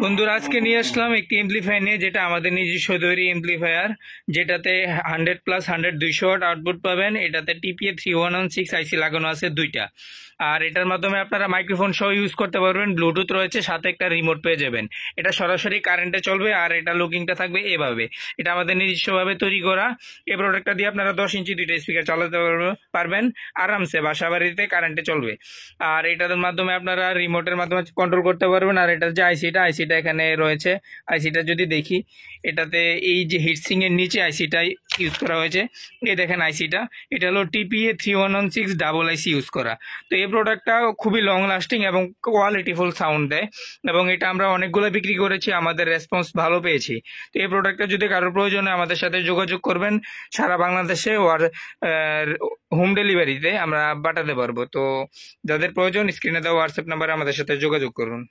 বন্ধুরা, আজকে নিয়ে আসলাম একটি এমপ্লিফায়ার নিয়ে, যেটা আমাদের নিজস্ব তৈরি এমপ্লিফায়ার, যেটাতে 100+100 200 ওয়াট আউটপুট পাবেন। এটাতে টিপিএ 3116 আইসি লাগানো আছে দুইটা, আর এটার মাধ্যমে আপনারা মাইক্রোফোন সহ ইউজ করতে পারবেন। ব্লুটুথ রয়েছে, সাথে একটা রিমোট পেয়ে যাবেন। এটা সরাসরি কারেন্টে চলবে, আর এটা লুকিংটা থাকবে এভাবে। এটা আমাদের নিজস্বভাবে তৈরি করা। এই প্রোডাক্টটা দিয়ে আপনারা 10 ইঞ্চি দুইটা স্পিকার চালাতে পারবেন আরামসে, বাসা বাড়িতে কারেন্টে চলবে। আর এটার মাধ্যমে আপনারা রিমোটের মাধ্যমে কন্ট্রোল করতে পারবেন। আর এটার যে আইসিটা এখানে রয়েছে, আইসিটা যদি দেখি, এটাতে এই যে হিটসিং এর নিচে আইসিটা ইউজ করা হয়েছে। এই দেখেন আইসিটা, এটা হলো টিপিএ 3116 ডাবল আইসি ইউজ করা। তো এই প্রোডাক্টটা খুবই লং লাস্টিং এবং কোয়ালিটিফুল সাউন্ড দেয়, এবং এটা আমরা অনেকগুলো বিক্রি করেছি, আমাদের রেসপন্স ভালো পেয়েছি। তো এই প্রোডাক্টটা যদি কারোর প্রয়োজনে আমাদের সাথে যোগাযোগ করবেন, সারা বাংলাদেশে হোম ডেলিভারিতে আমরা পাঠাতে পারবো। তো যাদের প্রয়োজন স্ক্রিনে দেওয়া হোয়াটসঅ্যাপ নাম্বারে আমাদের সাথে যোগাযোগ করুন।